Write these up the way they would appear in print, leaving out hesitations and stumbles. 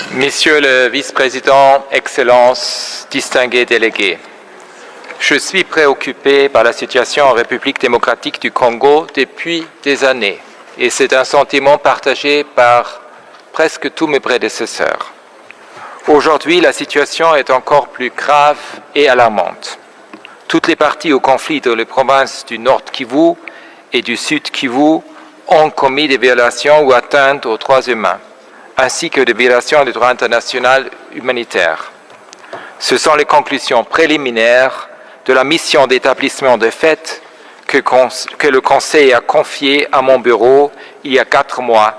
Monsieur le Vice-président, Excellences, distingués délégués, je suis préoccupé par la situation en République démocratique du Congo depuis des années et c'est un sentiment partagé par presque tous mes prédécesseurs. Aujourd'hui, la situation est encore plus grave et alarmante. Toutes les parties au conflit dans les provinces du Nord Kivu et du Sud Kivu ont commis des violations ou atteintes aux droits humains, ainsi que des violations du droit international humanitaire. Ce sont les conclusions préliminaires de la mission d'établissement de fait que le Conseil a confiée à mon bureau il y a 4 mois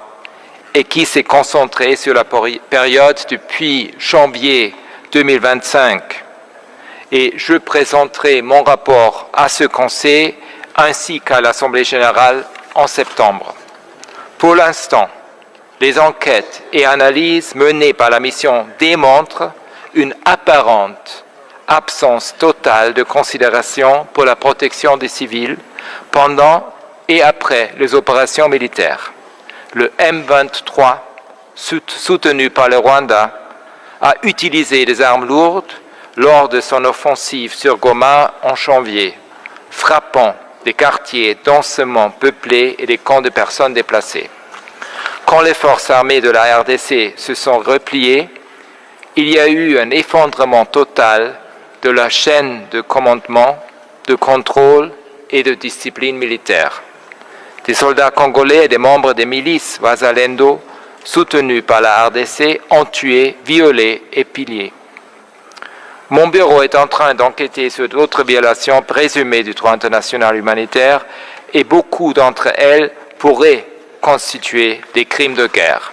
et qui s'est concentrée sur la période depuis janvier 2025. Et je présenterai mon rapport à ce Conseil ainsi qu'à l'Assemblée générale en septembre. Pour l'instant, les enquêtes et analyses menées par la mission démontrent une apparente absence totale de considération pour la protection des civils pendant et après les opérations militaires. Le M23, soutenu par le Rwanda, a utilisé des armes lourdes lors de son offensive sur Goma en janvier, frappant des quartiers densément peuplés et des camps de personnes déplacées. Quand les forces armées de la RDC se sont repliées, il y a eu un effondrement total de la chaîne de commandement, de contrôle et de discipline militaire. Des soldats congolais et des membres des milices Wazalendo, soutenus par la RDC, ont tué, violé et pillé. Mon bureau est en train d'enquêter sur d'autres violations présumées du droit international humanitaire et beaucoup d'entre elles pourraient constituer des crimes de guerre.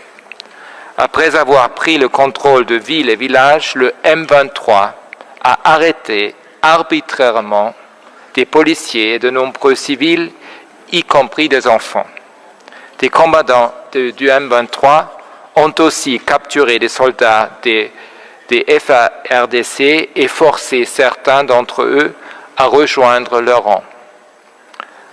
Après avoir pris le contrôle de villes et villages, le M23 a arrêté arbitrairement des policiers et de nombreux civils, y compris des enfants. Des combattants du M23 ont aussi capturé des soldats des FARDC et forcé certains d'entre eux à rejoindre leur rang.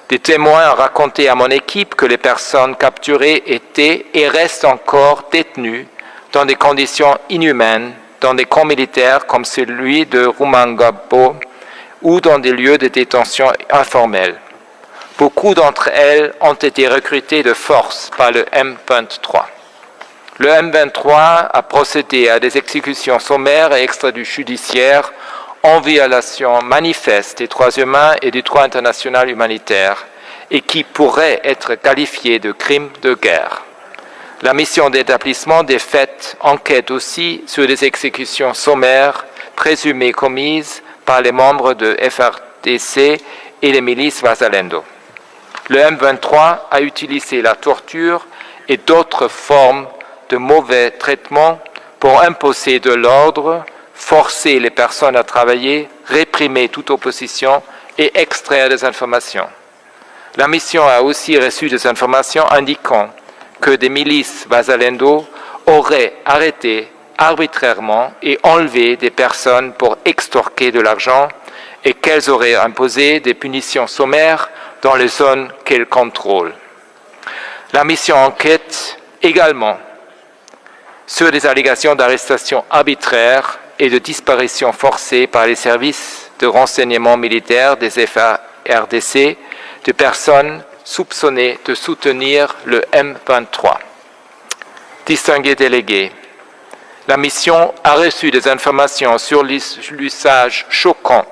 Des témoins ont raconté à mon équipe que les personnes capturées étaient et restent encore détenues dans des conditions inhumaines, dans des camps militaires comme celui de Rumangabo ou dans des lieux de détention informels. Beaucoup d'entre elles ont été recrutées de force par le M23. Le M23 a procédé à des exécutions sommaires et extrajudiciaires en violation manifeste des droits humains et du droit international humanitaire et qui pourraient être qualifiés de crimes de guerre. La mission d'établissement des faits enquête aussi sur des exécutions sommaires présumées commises par les membres de FARDC et les milices Wazalendo. Le M23 a utilisé la torture et d'autres formes de mauvais traitements pour imposer de l'ordre, forcer les personnes à travailler, réprimer toute opposition et extraire des informations. La mission a aussi reçu des informations indiquant que des milices Wazalendo auraient arrêté arbitrairement et enlevé des personnes pour extorquer de l'argent et qu'elles auraient imposé des punitions sommaires dans les zones qu'elles contrôlent. La mission enquête également sur des allégations d'arrestation arbitraire et de disparition forcée par les services de renseignement militaire des FARDC de personnes soupçonnées de soutenir le M23. Distingués délégués, la mission a reçu des informations sur l'usage choquant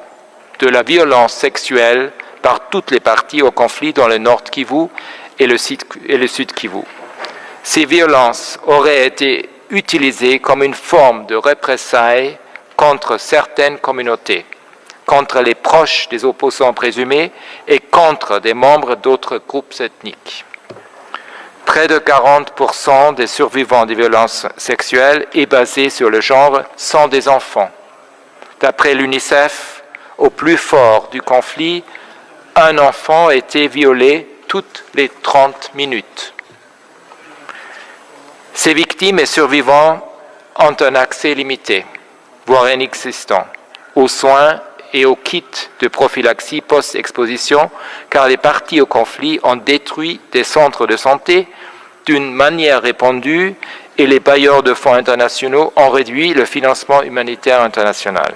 de la violence sexuelle par toutes les parties au conflit dans le Nord Kivu et le Sud Kivu. Ces violences auraient été utilisées comme une forme de représailles contre certaines communautés, contre les proches des opposants présumés et contre des membres d'autres groupes ethniques. Près de 40% des survivants des violences sexuelles et basées sur le genre sont des enfants. D'après l'UNICEF, au plus fort du conflit, un enfant a été violé toutes les 30 minutes. Ces victimes et survivants ont un accès limité, voire inexistant, aux soins et aux kits de prophylaxie post-exposition, car les parties au conflit ont détruit des centres de santé d'une manière répandue et les bailleurs de fonds internationaux ont réduit le financement humanitaire international.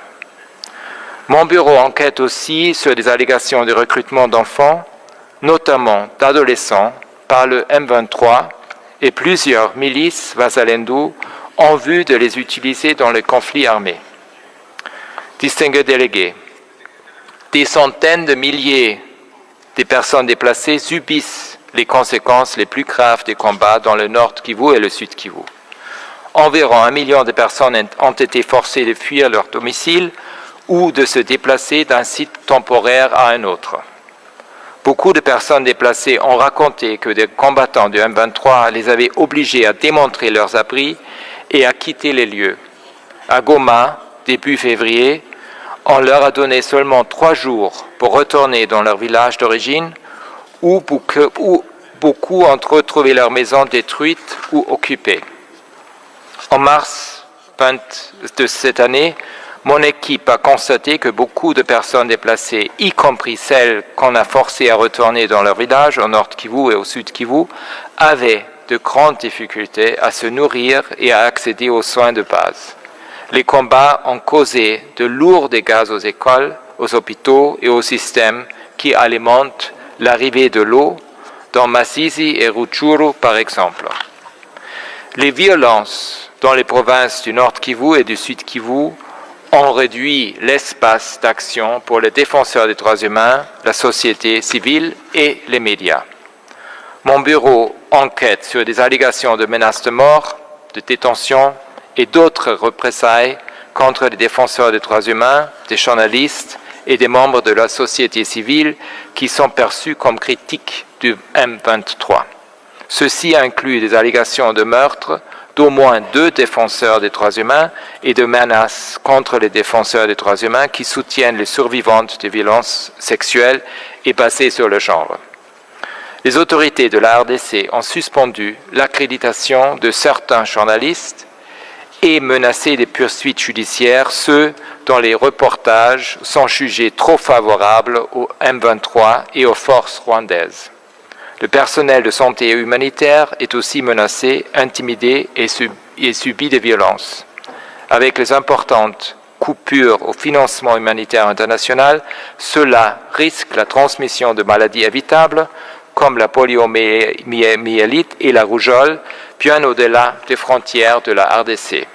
Mon bureau enquête aussi sur des allégations de recrutement d'enfants, notamment d'adolescents, par le M23 et plusieurs milices Wazalendo en vue de les utiliser dans le conflit armé. Distingués délégués, des centaines de milliers de personnes déplacées subissent les conséquences les plus graves des combats dans le nord Kivu et le sud Kivu. Environ 1 million de personnes ont été forcées de fuir leur domicile ou de se déplacer d'un site temporaire à un autre. Beaucoup de personnes déplacées ont raconté que des combattants du M23 les avaient obligés à démontrer leurs abris et à quitter les lieux. À Goma, début février, on leur a donné seulement 3 jours pour retourner dans leur village d'origine où beaucoup ont retrouvé leur maison détruite ou occupée. En mars de cette année, mon équipe a constaté que beaucoup de personnes déplacées, y compris celles qu'on a forcées à retourner dans leur village, au nord Kivu et au sud Kivu, avaient de grandes difficultés à se nourrir et à accéder aux soins de base. Les combats ont causé de lourds dégâts aux écoles, aux hôpitaux et aux systèmes qui alimentent l'arrivée de l'eau, dans Masisi et Rutshuru par exemple. Les violences dans les provinces du nord Kivu et du sud Kivu ont réduit l'espace d'action pour les défenseurs des droits humains, la société civile et les médias. Mon bureau enquête sur des allégations de menaces de mort, de détention et d'autres représailles contre les défenseurs des droits humains, des journalistes et des membres de la société civile qui sont perçus comme critiques du M23. Ceci inclut des allégations de meurtre d'au moins 2 défenseurs des droits humains et de menaces contre les défenseurs des droits humains qui soutiennent les survivantes de violences sexuelles et basées sur le genre. Les autorités de la RDC ont suspendu l'accréditation de certains journalistes et menacé des poursuites judiciaires ceux dont les reportages sont jugés trop favorables au M23 et aux forces rwandaises. Le personnel de santé humanitaire est aussi menacé, intimidé et subit des violences. Avec les importantes coupures au financement humanitaire international, cela risque la transmission de maladies évitables comme la poliomyélite et la rougeole, bien au-delà des frontières de la RDC.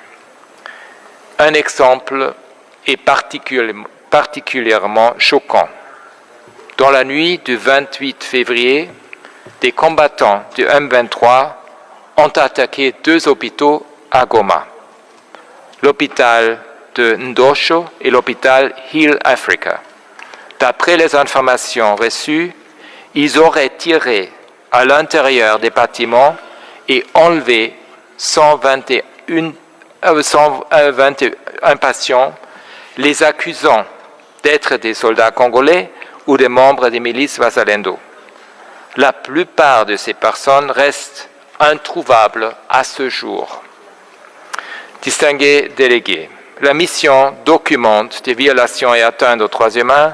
Un exemple est particulièrement choquant. Dans la nuit du 28 février, des combattants du M23 ont attaqué 2 hôpitaux à Goma, l'hôpital de Ndosho et l'hôpital Heal Africa. D'après les informations reçues, ils auraient tiré à l'intérieur des bâtiments et enlevé 121 patients, les accusant d'être des soldats congolais ou des membres des milices Wazalendo. La plupart de ces personnes restent introuvables à ce jour. Distingués délégués, la mission documente des violations et atteintes aux droits humains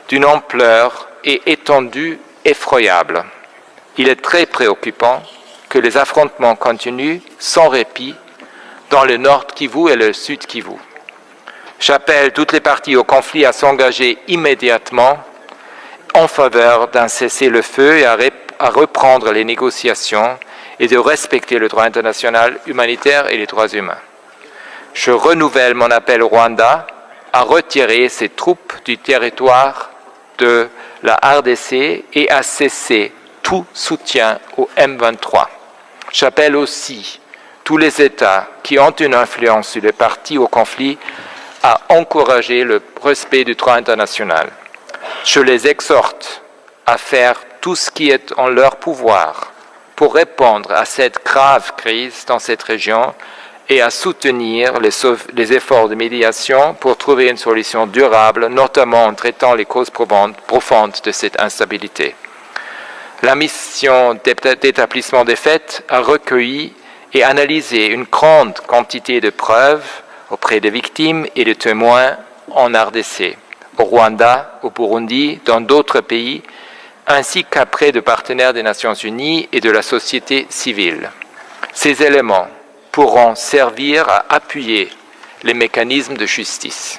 d'une ampleur et étendue effroyable. Il est très préoccupant que les affrontements continuent sans répit dans le nord Kivu et le sud Kivu. J'appelle toutes les parties au conflit à s'engager immédiatement en faveur d'un cessez-le-feu et à reprendre les négociations et de respecter le droit international humanitaire et les droits humains. Je renouvelle mon appel au Rwanda à retirer ses troupes du territoire de la RDC et à cesser tout soutien au M23. J'appelle aussi tous les États qui ont une influence sur les parties au conflit à encourager le respect du droit international. Je les exhorte à faire tout ce qui est en leur pouvoir pour répondre à cette grave crise dans cette région et à soutenir les efforts de médiation pour trouver une solution durable, notamment en traitant les causes profondes de cette instabilité. La mission d'établissement des faits a recueilli et analysé une grande quantité de preuves auprès des victimes et de témoins en RDC, au Rwanda, au Burundi, dans d'autres pays, ainsi qu'auprès de partenaires des Nations Unies et de la société civile. Ces éléments pourront servir à appuyer les mécanismes de justice.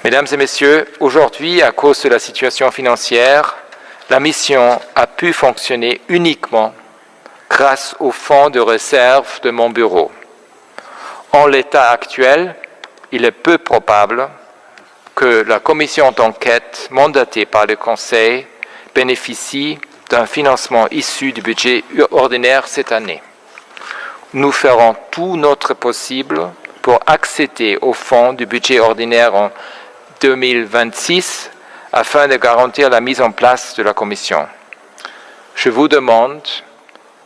Mesdames et messieurs, aujourd'hui, à cause de la situation financière, la mission a pu fonctionner uniquement grâce au fonds de réserve de mon bureau. En l'état actuel, il est peu probable que la commission d'enquête mandatée par le Conseil bénéficie d'un financement issu du budget ordinaire cette année. Nous ferons tout notre possible pour accéder au fonds du budget ordinaire en 2026 afin de garantir la mise en place de la commission. Je vous demande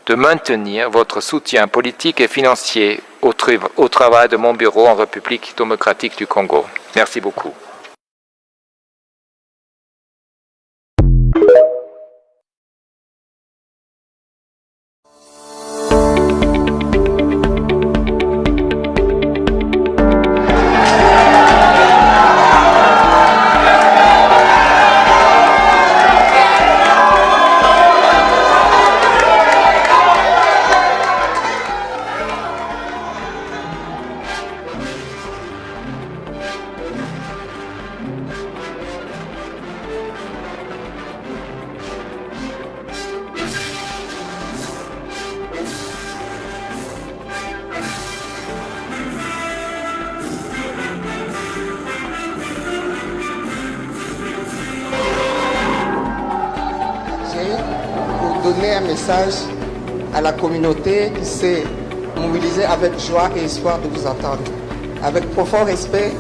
de maintenir votre soutien politique et financier au travail de mon bureau en République démocratique du Congo. Merci beaucoup. Donner un message à la communauté qui s'est mobilisée avec joie et espoir de vous entendre. Avec profond respect,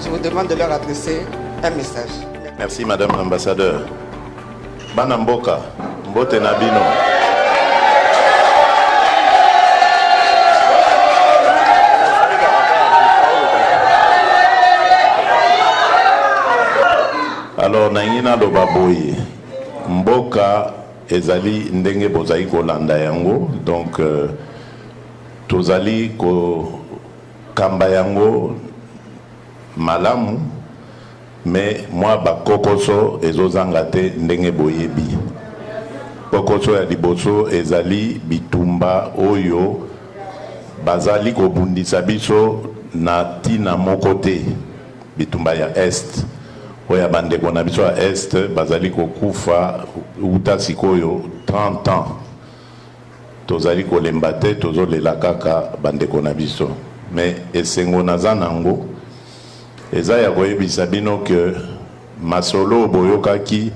je vous demande de leur adresser un message. Merci Madame l'ambassadeur. Banamboka, Mbote Nabino. Alors, Nangina Lobaboye, Mboka ezali ndenge bozali kolanda yango, donc tozali ko kamba yango malamu, mais moi bakokoso ezozanga te ndenge boyebi. Kokoso ya liboso ezali bitumba oyo bazali kobundisa biso na tina moko te, bitumba ya est. Oya bandeko na biso ya est bazali kokufa uta sikoyo 30 ans. Tozali kolemba te, tozolela kaka bandeko na biso. Mais esengo naza nango eza ya koyebisa bino ke masolo boyokaki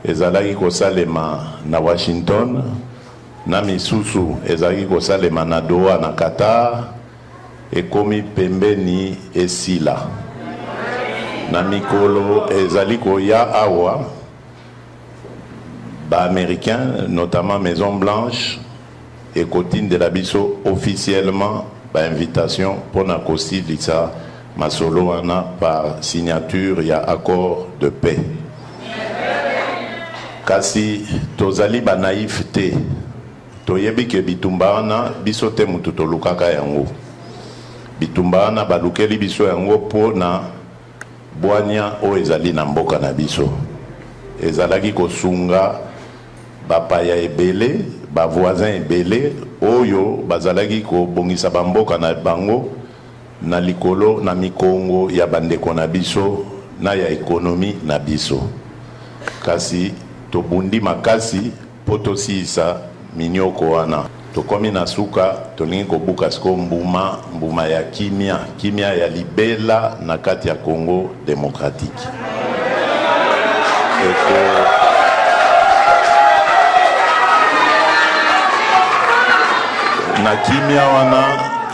ezalaki kosalema na Washington, na misusu ezalaki kosalema na Doha na Qatar, ekomi pembeni esila. Na mikolo ezali koya awa ba américain, notamment Maison Blanche, et Cotine de la biso officiellement ba invitation pour na kosilisa masolo wana par signature ya accord de paix. Kasi tozali ba naïf te, toyebi ke bitumba wana biso te mutu tolukaka yango. Bitumba wana balukeli biso yango po na boanya o ezali na mboka na biso. Ezalaki kosunga bapaya ebele, ba voisin ebele oyo bazalaki kobongisa bamboka na bango na likolo na mikongo ya bandeko na biso na ya ekonomi na biso. Kasi tobundi makasi po tosisa minyoko wana. Tokomi na suka tolingi kobuka siko mbuma ya kimia ya libela na kati ya Congo démocratique.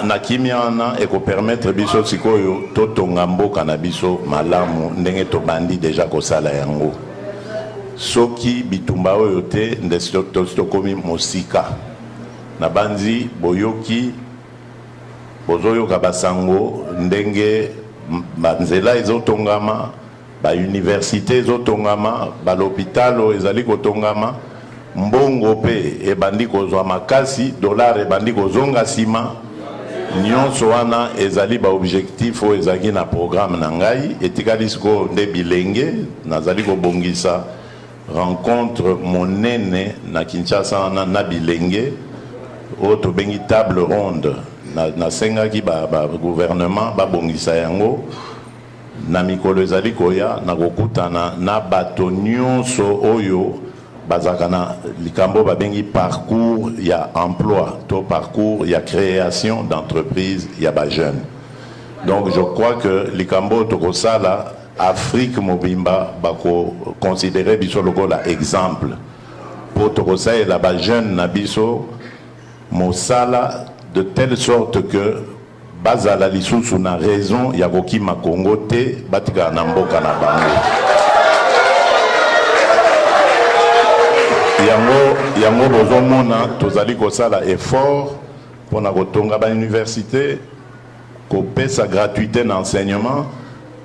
Na kimia wana eko permettre biso sikoyo totonga mboka na biso malamu ndenge tobandi deja kosala yango. Soki bitumba oyo te nde tokomi mosika. Na banzi boyoki bozoyoka basango ndenge banzela ezotongama, ba université ezotongama, ba l'hôpital ezali kotongama, mbongo pe ebandi kozwa makasi, dollar ebandi kozonga sima. Nyonso wana ezali ba objectif o ezali na programme na ngai etikali siko nde bilenge nazali kobongisa rencontre monene na Kinshasa na bilenge o tobengi table ronde nasengaki gouvernement babongisa yango na mikolo ezali koya na kokutana na bato nyonso oyo bazaka na likambo babengi parcours ya emploi to parcours ya création d'entreprise ya ba jeune. Donc je crois que likambo tokosala Afrique mobimba bako considérer biso lokola exemple pour tokosaela ba jeune na biso mosala de telle sorte que bazala lisusu na raison ya kokima Congo te batika na mboka na bango. Yango bozomona tozali kosala effort pona kotonga ba université kopesa gratuité d'enseignement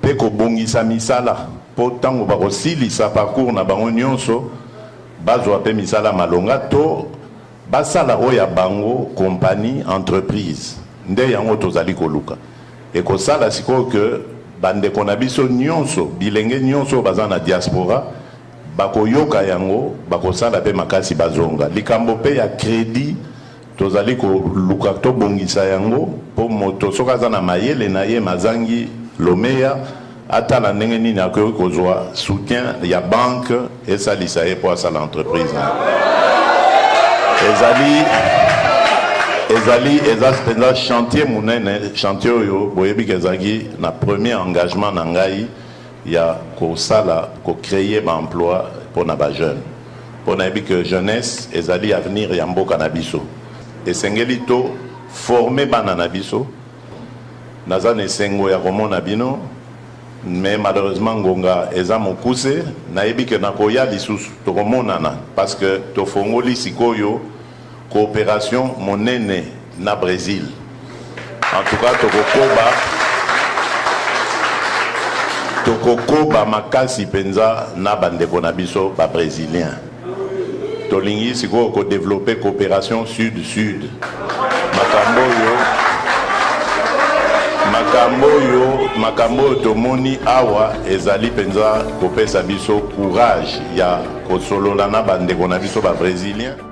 pe kobongisa misala po tango bakosilisa parcours na bango nyonso bazwa pe misala malonga to basala oya bango compagnie entreprise nde yango tozali koluka ekosala sikoyo ke bandeko na biso nyonso bilenge nyonso baza na diaspora bakoyoka yango bakosala pe makasi bazonga likambo pe ya crédit tozali koluka tobongisa yango po moto soki aza na mayele na ye mazangi lomeya atala ndenge nini akoki kozwa soutien ya banque esalisa ye po asala entreprise eza chantier monene chantier oyo boyebi ke ezalaki na premier engagement na ngai ya kosala kocréer baemploi mpona bajeune mpo nayebi ke jeunesse ezali avenir ya mboka na biso esengeli to forme bana na biso naza na esengo ya komona bino mais malheureusement ngonga eza mokuse nayebi ke nakoya lisusu tokomonana parce que tofongoli sikoyo coopération monene na Brésil. En tout cas tokokoba makasi penza na bandeko na biso ba brésilien tolingi sikoyo ko développer coopération sud-sud makambo oyo tomoni awa ezali penza kopesa biso courage ya kosolola na bandeko na biso ba brésilien.